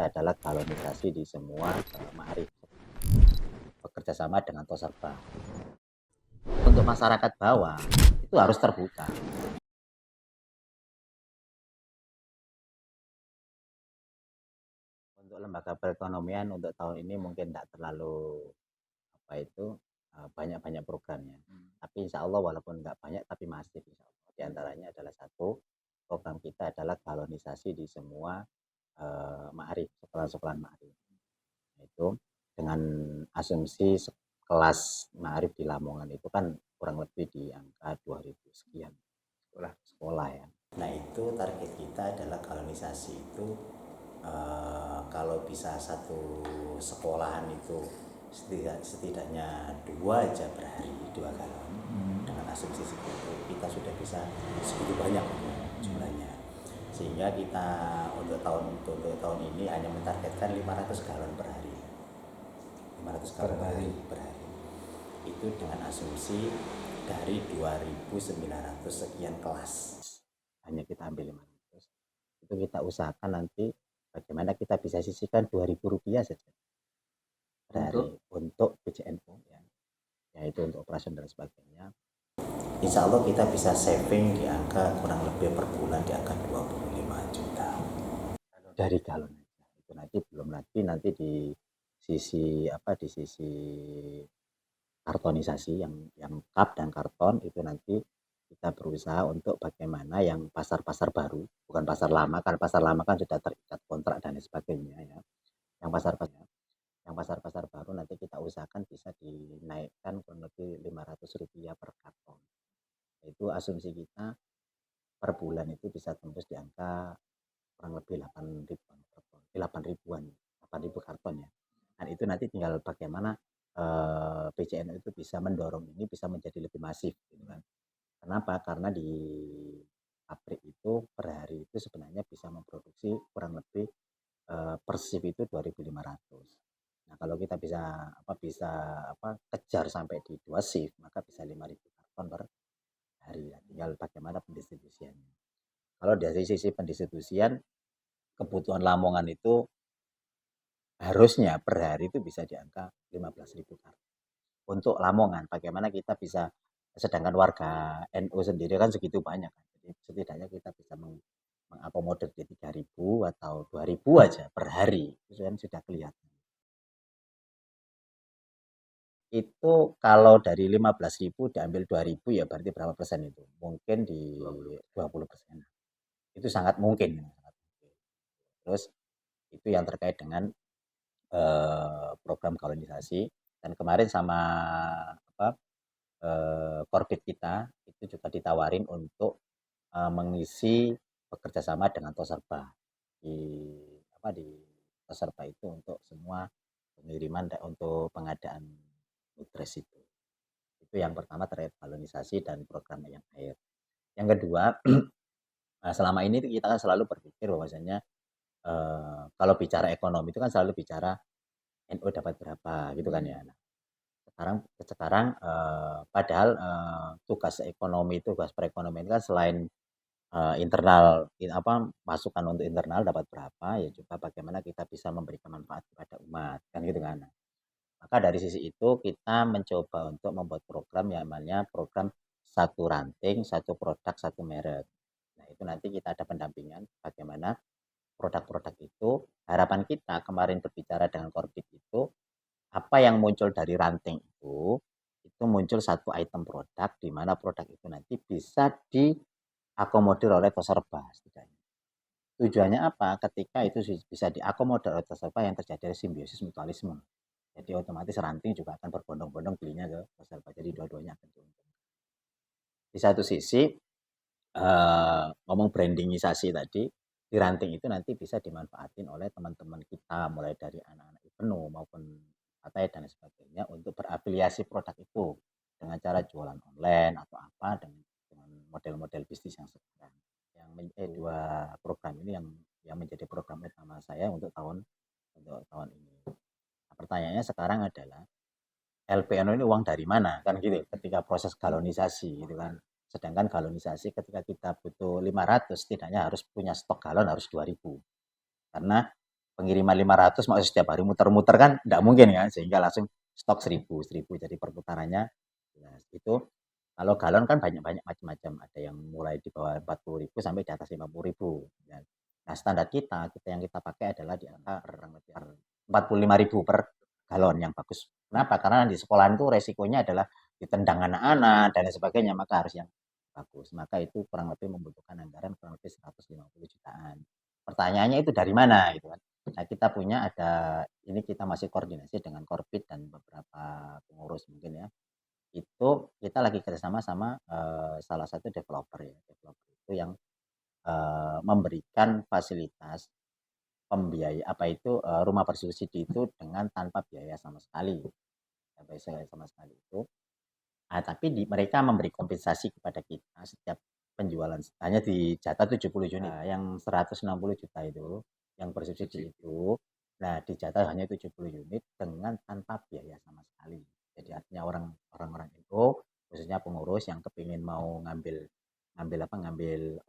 kita adalah galonisasi di semua ma'arif, bekerja sama dengan Toserba. Untuk masyarakat bawah itu harus terbuka. Untuk lembaga perekonomian untuk tahun ini mungkin tidak terlalu banyak-banyak programnya. Tapi insya Allah walaupun nggak banyak tapi masif insya Allah. Di antaranya adalah satu program kita adalah galonisasi di semua ma'arif, sekolah-sekolah ma'arif. Itu dengan asumsi kelas ma'arif di Lamongan itu kan kurang lebih di angka 2000 sekian sekolah ya. Nah itu target kita adalah galonisasi itu kalau bisa satu sekolahan itu setidaknya 2 aja per hari 2 galon dengan asumsi segitu kita sudah bisa segitu banyak jumlahnya, sehingga kita untuk tahun ini hanya mentargetkan 500 galon per hari, 500 galon per hari itu dengan asumsi dari 2.900 sekian kelas hanya kita ambil 500. Itu kita usahakan nanti bagaimana kita bisa sisihkan Rp2.000 saja per hari untuk PJNU ya, yaitu untuk operasi dan sebagainya. Insya Allah kita bisa saving di angka kurang lebih per bulan di angka 25 juta dari galon. Itu nanti belum nanti di sisi kartonisasi yang cup dan karton itu nanti kita berusaha untuk bagaimana yang pasar-pasar baru, bukan pasar lama, karena pasar lama kan sudah terikat kontrak dan sebagainya ya. Yang pasar-pasar baru nanti kita usahakan bisa dinaikkan kurang lebih Rp500 per karton. Itu asumsi kita per bulan itu bisa tembus di angka kurang lebih 8.000 karton ya. Dan itu nanti tinggal bagaimana PJNU itu bisa mendorong ini bisa menjadi lebih masif gitu kan. Kenapa? Karena di pabrik itu per hari itu sebenarnya bisa memproduksi kurang lebih per shift itu 2.500. Nah, kalau kita bisa kejar sampai di 2 shift, maka bisa 5.000 karton per hari ya. Tinggal bagaimana pendistribusiannya. Kalau dari sisi pendistribusian, kebutuhan Lamongan itu harusnya per hari itu bisa di angka 15.000 karton. Untuk Lamongan, bagaimana kita bisa, sedangkan warga NU sendiri kan segitu banyak kan. Jadi setidaknya kita bisa mengakomodir di 3.000 atau 2.000 aja per hari. Itu kan sudah kelihatan. Itu kalau dari 15.000 diambil 2.000 ya berarti berapa persen itu? Mungkin di 20%. Itu sangat mungkin. Terus itu yang terkait dengan program kolonisasi, dan kemarin sama korbit kita itu juga ditawarin untuk mengisi bekerja sama dengan Toserba di Toserba itu untuk semua pengiriman untuk pengadaan nutres itu yang pertama terkait kolonisasi dan program yang air. Yang kedua, selama ini kita kan selalu berpikir bahwasanya kalau bicara ekonomi itu kan selalu bicara NU dapat berapa gitu kan ya. Nah, sekarang padahal tugas ekonomi, tugas perekonomian kan selain internal masukan untuk internal dapat berapa, ya juga bagaimana kita bisa memberikan manfaat kepada umat kan gitu kan. Maka dari sisi itu kita mencoba untuk membuat program yang namanya program satu ranting, satu produk, satu merek. Nah itu nanti kita ada pendampingan bagaimana produk-produk itu, harapan kita kemarin berbicara dengan Korbit itu, apa yang muncul dari ranting itu muncul satu item produk, di mana produk itu nanti bisa diakomodir oleh Toserba setidaknya. Tujuannya apa? Ketika itu bisa diakomodir oleh Toserba yang terjadi simbiosis mutualisme. Jadi otomatis ranting juga akan berbondong-bondong belinya ke Toserba. Jadi dua-duanya akan diuntungkan. Di satu sisi, ngomong brandingisasi tadi, di ranting itu nanti bisa dimanfaatin oleh teman-teman kita, mulai dari anak-anak IPENU maupun partai dan sebagainya untuk berafiliasi produk itu dengan cara jualan online atau apa dengan model-model bisnis yang sekarang. Yang dua program ini yang menjadi program utama saya untuk tahun ini. Nah, pertanyaannya sekarang adalah LPNO ini uang dari mana kan gitu ketika proses galonisasi gitu kan. Sedangkan galonisasi ketika kita butuh 500 setidaknya harus punya stok galon harus 2.000. Karena pengiriman 500 mau setiap hari muter-muter kan nggak mungkin kan, sehingga langsung stok 1000, jadi perputarannya jelas. Itu kalau galon kan banyak-banyak macam-macam, ada yang mulai di bawah 40.000 sampai di atas 50.000 ya. Nah, standar kita yang kita pakai adalah di angka 45.000 per galon yang bagus. Kenapa? Karena di sekolahan itu resikonya adalah ditendang anak-anak dan lain sebagainya, maka harus yang bagus. Maka itu kurang lebih membutuhkan anggaran kurang lebih 150 jutaan. Pertanyaannya itu dari mana gitu kan. Nah, kita punya ini kita masih koordinasi dengan Korbit dan beberapa pengurus mungkin ya. Itu kita lagi kerjasama sama salah satu developer ya. Developer itu yang memberikan fasilitas pembiaya rumah bersubsidi itu dengan tanpa biaya sama sekali. Tanpa biaya sama sekali itu. Nah, tapi mereka memberi kompensasi kepada kita setiap penjualan hanya di jatah 70 unit. Nah, yang 160 juta itu yang bersubsidi itu, nah di jatah hanya 70 unit dengan tanpa biaya sama sekali. Jadi artinya orang-orang itu khususnya pengurus yang kepingin mau ngambil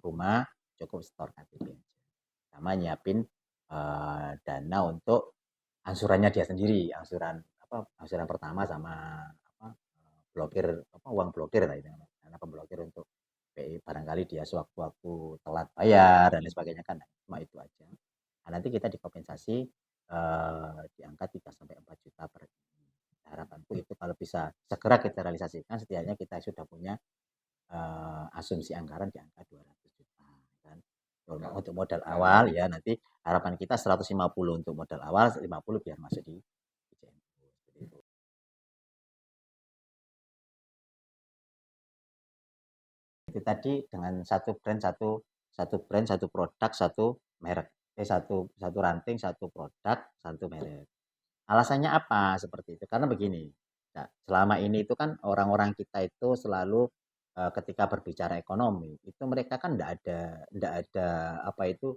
rumah cukup store KTP sama nyiapin dana untuk angsurannya dia sendiri, angsuran pertama sama blokir uang blokir lah itu, karena pemblokir untuk PI barangkali dia sewaktu-waktu telat bayar dan lain sebagainya kan, cuma itu aja. Nah, nanti kita dikompensasi di angka 3 sampai 4 juta per ini. Harapanku itu kalau bisa segera kita realisasikan, setidaknya kita sudah punya asumsi anggaran di angka 200 juta kan. Untuk modal awal ya, nanti harapan kita 150 untuk modal awal, 50 biar masuk di PJMU. Itu tadi dengan satu brand, satu produk, satu merek. Satu ranting, satu produk, satu merek. Alasannya apa seperti itu? Karena begini, nah, selama ini itu kan orang-orang kita itu selalu ketika berbicara ekonomi itu mereka kan enggak ada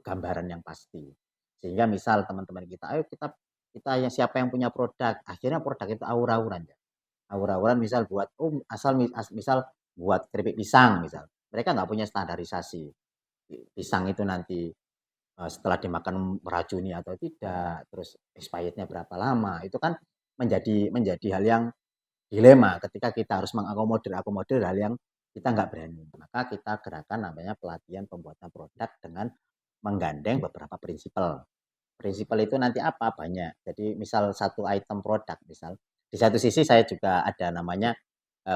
gambaran yang pasti. Sehingga misal teman-teman kita, ayo kita yang siapa yang punya produk, akhirnya produk itu aur-auran ya. Aur-auran misal misal buat keripik pisang misal. Mereka nggak punya standarisasi. Pisang itu nanti setelah dimakan meracuni atau tidak, terus expirednya berapa lama, itu kan menjadi hal yang dilema ketika kita harus mengakomodir hal yang kita nggak berani. Maka kita gerakan namanya pelatihan pembuatan produk dengan menggandeng beberapa prinsipal. Prinsipal itu nanti apa? Banyak. Jadi misal satu item produk, misal di satu sisi saya juga ada namanya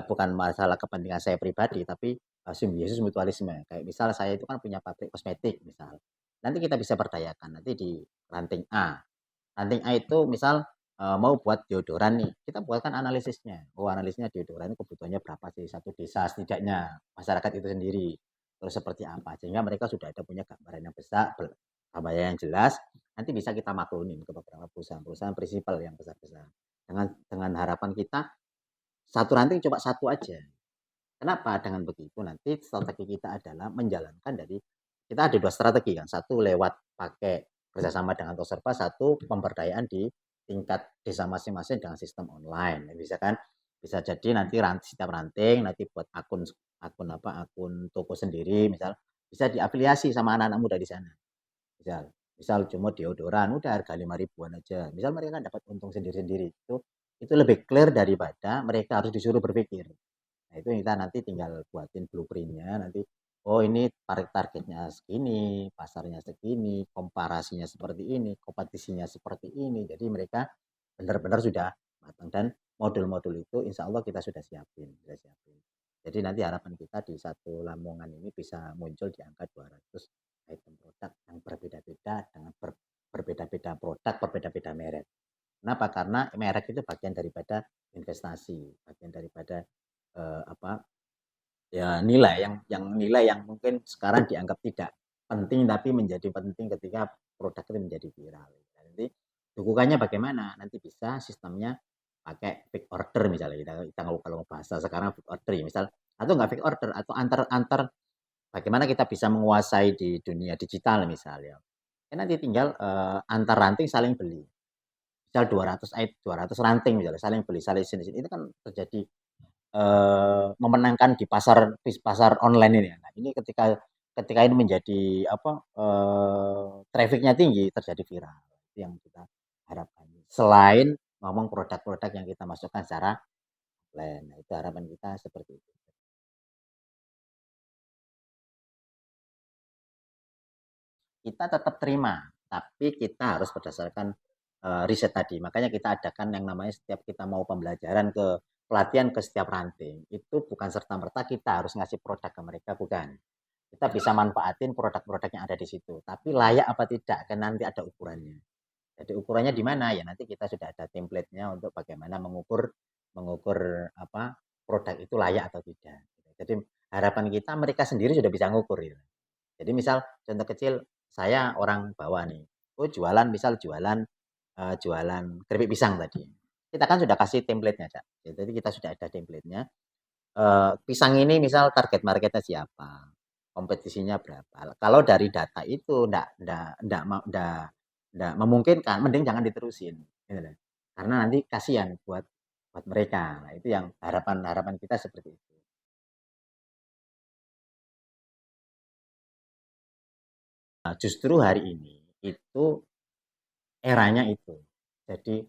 bukan masalah kepentingan saya pribadi, tapi simbiosis mutualisme. Kayak misal saya itu kan punya pabrik kosmetik misal. Nanti kita bisa perdayakan nanti di ranting A. Ranting A itu misal mau buat deodoran nih, kita buatkan analisisnya. Oh, analisisnya deodoran kebutuhannya berapa sih satu desa setidaknya masyarakat itu sendiri. Terus seperti apa? Sehingga mereka sudah ada punya gambaran yang besar, gambaran yang jelas. Nanti bisa kita maklumin ke beberapa perusahaan-perusahaan prinsipal yang besar-besar. Dengan harapan kita satu ranting coba satu aja. Kenapa? Dengan begitu nanti strategi kita adalah menjalankan kita ada dua strategi kan. Satu lewat pakai kerjasama dengan Toserba, satu pemberdayaan di tingkat desa masing-masing dengan sistem online. Bisa kan? Bisa jadi nanti setiap ranting nanti buat akun toko sendiri misal bisa diafiliasi sama anak-anak muda di sana. Misal cuma deodoran udah harga 5.000-an aja. Misal mereka kan dapat untung sendiri-sendiri. Itu lebih clear daripada mereka harus disuruh berpikir. Nah, itu kita nanti tinggal buatin blueprintnya nanti. Oh, ini targetnya segini, pasarnya segini, komparasinya seperti ini, kompetisinya seperti ini. Jadi mereka benar-benar sudah matang dan modul-modul itu insya Allah kita sudah siapin. Jadi nanti harapan kita di satu Lamongan ini bisa muncul di angka 200 item produk yang berbeda-beda dengan berbeda-beda produk, berbeda-beda merek. Kenapa? Karena merek itu bagian daripada investasi, bagian daripada nilai yang mungkin sekarang dianggap tidak penting tapi menjadi penting ketika produk itu menjadi viral. Nanti dukungannya bagaimana? Nanti bisa sistemnya pakai fixed order misalnya kita kalau bahasa sekarang fixed order misal atau enggak fixed order atau antar bagaimana kita bisa menguasai di dunia digital misalnya. Nanti tinggal antar ranting saling beli. Misal 200 ranting misalnya saling beli, saling sini itu kan terjadi memenangkan di pasar online ini. Nah, ini ketika ini menjadi trafficnya tinggi terjadi viral. itu yang kita harapkan. Selain ngomong produk-produk yang kita masukkan secara offline. Nah, itu harapan kita seperti itu. Kita tetap terima, tapi kita harus berdasarkan riset tadi. Makanya kita adakan yang namanya setiap kita mau pembelajaran ke pelatihan ke setiap ranting, itu bukan serta-merta kita harus ngasih produk ke mereka, bukan. Kita bisa manfaatin produk-produk yang ada di situ, tapi layak apa tidak kan nanti ada ukurannya. Jadi ukurannya di mana ya nanti kita sudah ada template-nya untuk bagaimana mengukur mengukur apa produk itu layak atau tidak. Jadi harapan kita mereka sendiri sudah bisa ngukur ya. Jadi misal contoh kecil saya orang bawah nih, oh jualan misal jualan keripik pisang tadi. Kita kan sudah kasih template-nya, Cak. Jadi kita sudah ada template-nya. Pisang ini misal target marketnya siapa, kompetisinya berapa. Kalau dari data itu ndak memungkinkan, mending jangan diterusin. Gitu loh. Karena nanti kasihan buat buat mereka. Nah, itu yang harapan kita seperti itu. Nah, justru hari ini itu eranya itu. Jadi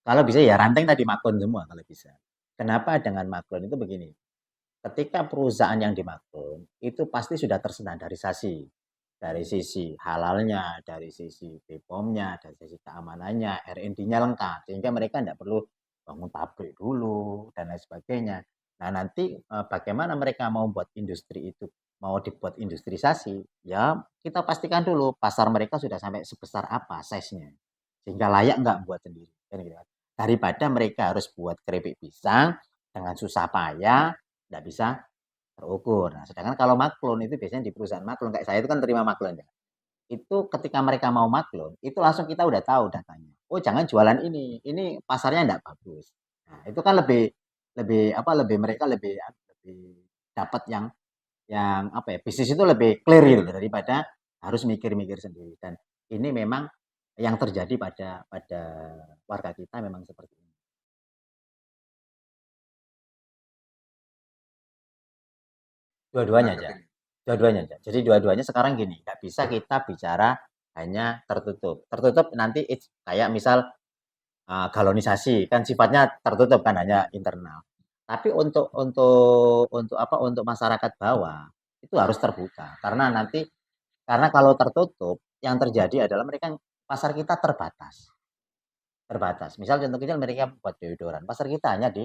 kalau bisa ya ranting tadi maklun semua kalau bisa. Kenapa dengan maklun itu begini? Ketika perusahaan yang dimaklun itu pasti sudah terstandarisasi dari sisi halalnya, dari sisi BPOM-nya, dari sisi keamanannya, R&D-nya lengkap sehingga mereka tidak perlu bangun pabrik dulu dan lain sebagainya. Nah, nanti bagaimana mereka mau buat industri itu mau dibuat industrialisasi, ya kita pastikan dulu pasar mereka sudah sampai sebesar apa size-nya. Sehingga layak nggak buat sendiri. Gitu kan. Daripada mereka harus buat keripik pisang dengan susah payah, nggak bisa terukur. Nah, sedangkan kalau maklun itu biasanya di perusahaan maklun kayak saya itu kan terima maklun ya. Itu ketika mereka mau maklun, itu langsung kita udah tahu datanya. Oh, jangan jualan ini pasarnya enggak bagus. Nah, itu kan lebih lebih apa lebih mereka lebih dapat yang apa ya bisnis itu lebih clear gitu daripada harus mikir-mikir sendiri dan ini memang yang terjadi pada warga kita memang seperti ini. Dua-duanya aja. Dua-duanya aja. Jadi dua-duanya sekarang gini, nggak bisa kita bicara hanya tertutup. Tertutup nanti kayak misal galonisasi kan sifatnya tertutup kan hanya internal. Tapi untuk apa untuk masyarakat bawah itu harus terbuka karena nanti karena kalau tertutup yang terjadi adalah mereka pasar kita terbatas. Terbatas. Misal contoh kecil mereka buat deodoran, pasar kita hanya di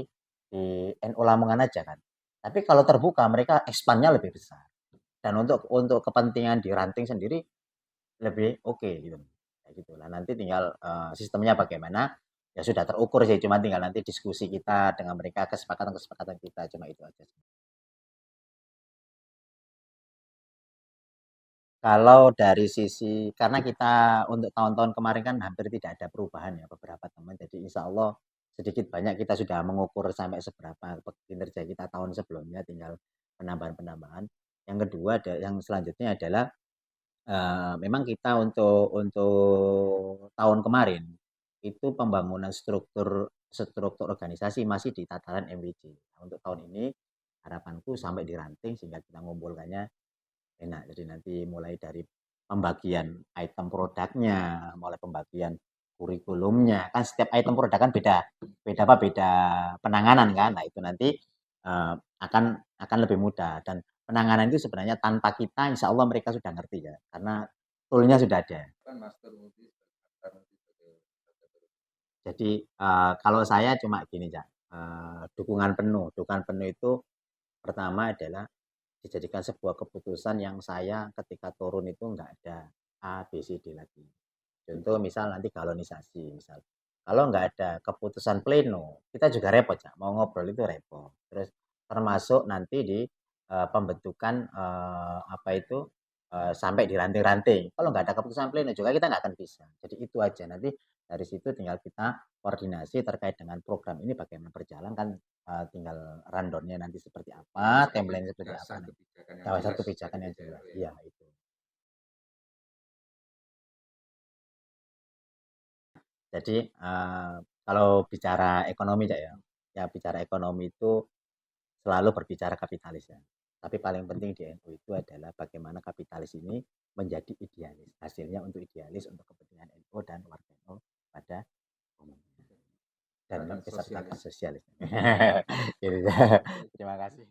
NU Lamongan aja kan. Tapi kalau terbuka mereka expand-nya lebih besar. Dan untuk kepentingan di ranting sendiri lebih oke gitu. Kayak gitu lah. Nanti tinggal sistemnya bagaimana ya sudah terukur sih, cuma tinggal nanti diskusi kita dengan mereka kesepakatan-kesepakatan kita cuma itu aja. Kalau dari sisi karena kita untuk tahun-tahun kemarin kan hampir tidak ada perubahan ya beberapa teman. Jadi insya Allah sedikit banyak kita sudah mengukur sampai seberapa kinerja kita tahun sebelumnya tinggal penambahan-penambahan. Yang kedua yang selanjutnya adalah memang kita untuk tahun kemarin itu pembangunan struktur struktur organisasi masih di tataran MWC. Nah, untuk tahun ini harapanku sampai di ranting sehingga kita mengumpulkannya enak. Jadi nanti mulai dari pembagian item produknya, mulai pembagian kurikulumnya. Kan setiap item produk kan beda beda apa beda penanganan kan. Nah, itu nanti akan lebih mudah dan penanganan itu sebenarnya tanpa kita insya Allah mereka sudah ngerti ya karena toolnya sudah ada. Jadi kalau saya cuma gini ya dukungan penuh itu pertama adalah dijadikan sebuah keputusan yang saya ketika turun itu nggak ada A, B, C, D lagi. Contoh misal nanti kalonisasi misal. Kalau nggak ada keputusan pleno, kita juga repot ya. Mau ngobrol itu repot. Terus termasuk nanti di pembentukan apa itu sampai di ranting-ranting. Kalau nggak ada keputusan pleno juga kita nggak akan bisa. Jadi itu aja. Nanti dari situ tinggal kita koordinasi terkait dengan program ini bagaimana berjalan kan tinggal rundownnya nanti seperti apa, timeline seperti apa. Dasar kebijakan yang jelas. Iya itu. Jadi kalau bicara ekonomi ya, ya bicara ekonomi itu selalu berbicara kapitalis ya. Tapi paling penting di NU itu adalah bagaimana kapitalis ini menjadi idealis. Hasilnya untuk idealis untuk kepentingan NU. NU dan warga NU pada umumnya dan Gerakan peserta sosialis. sosialis. Gitu. Terima kasih.